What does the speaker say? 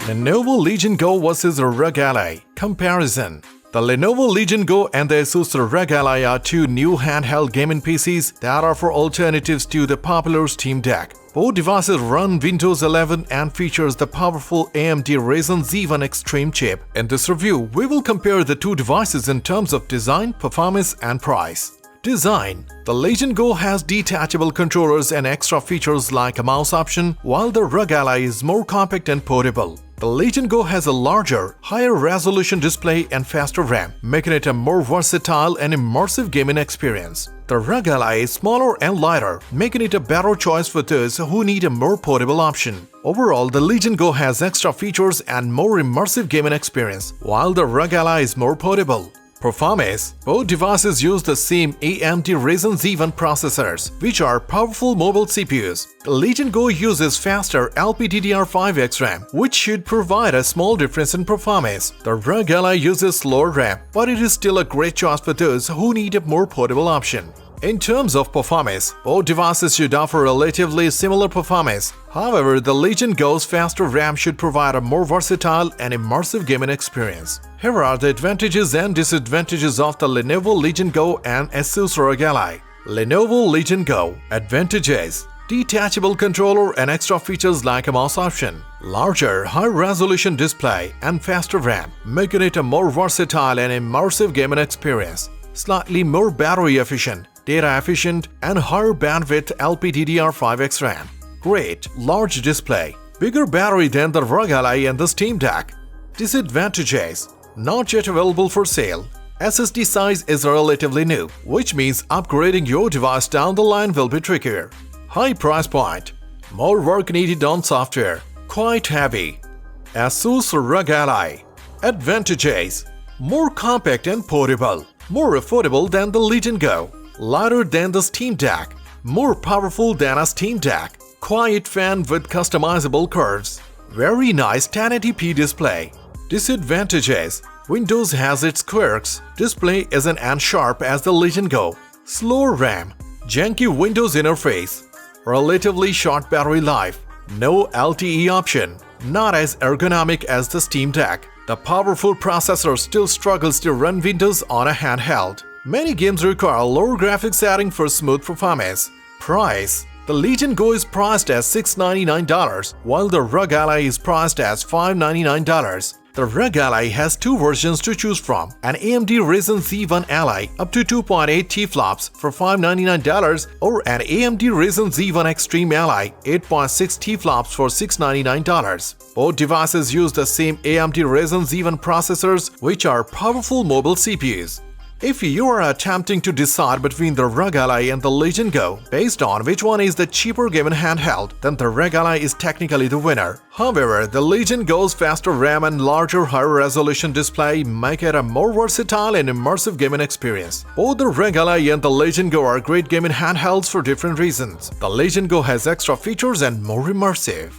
Lenovo Legion Go vs ROG Ally Comparison. The Lenovo Legion Go and the Asus ROG Ally are two new handheld gaming PCs that offer alternatives to the popular Steam Deck. Both devices run Windows 11 and features the powerful AMD Ryzen Z1 Extreme chip. In this review, we will compare the two devices in terms of design, performance, and price. Design. The Legion Go has detachable controllers and extra features like a mouse option, while the ROG Ally is more compact and portable. The Legion Go has a larger, higher resolution display and faster RAM, making it a more versatile and immersive gaming experience. The ROG Ally is smaller and lighter, making it a better choice for those who need a more portable option. Overall, the Legion Go has extra features and more immersive gaming experience, while the ROG Ally is more portable. Performance. Both devices use the same AMD Ryzen Z1 processors, which are powerful mobile CPUs. The Legion Go uses faster LPDDR5X RAM, which should provide a small difference in performance. The ROG Ally uses slower RAM, but it is still a great choice for those who need a more portable option. In terms of performance, both devices should offer relatively similar performance. However, the Legion Go's faster RAM should provide a more versatile and immersive gaming experience. Here are the advantages and disadvantages of the Lenovo Legion Go and Asus ROG Ally. Lenovo Legion Go. Advantages: detachable controller and extra features like a mouse option, larger, high-resolution display, and faster RAM, making it a more versatile and immersive gaming experience. Slightly more battery efficient, data efficient, and higher bandwidth LPDDR5X RAM. Great, large display, bigger battery than the ROG Ally and the Steam Deck. Disadvantages: not yet available for sale. SSD size is relatively new, which means upgrading your device down the line will be trickier. High price point. More work needed on software. Quite heavy. Asus ROG Ally. Advantages: more compact and portable. More affordable than the Legion Go. Lighter than the Steam Deck. More powerful than a Steam Deck. Quiet fan with customizable curves. Very nice 1080p display. Disadvantages: Windows has its quirks. Display isn't as sharp as the Legion Go. Slower RAM. Janky Windows interface. Relatively short battery life. No LTE option. Not as ergonomic as the Steam Deck. The powerful processor still struggles to run Windows on a handheld. Many games require lower graphics setting for smooth performance. Price. The Legion Go is priced as $699, while the ROG Ally is priced as $599. The ROG Ally has two versions to choose from: an AMD Ryzen Z1 Ally up to 2.8 teraflops for $599 or an AMD Ryzen Z1 Extreme Ally 8.6 teraflops for $699. Both devices use the same AMD Ryzen Z1 processors, which are powerful mobile CPUs. If you are attempting to decide between the ROG Ally and the Legion Go based on which one is the cheaper gaming handheld, then the ROG Ally is technically the winner. However, the Legion Go's faster RAM and larger higher-resolution display make it a more versatile and immersive gaming experience. Both the ROG Ally and the Legion Go are great gaming handhelds for different reasons. The Legion Go has extra features and more immersive.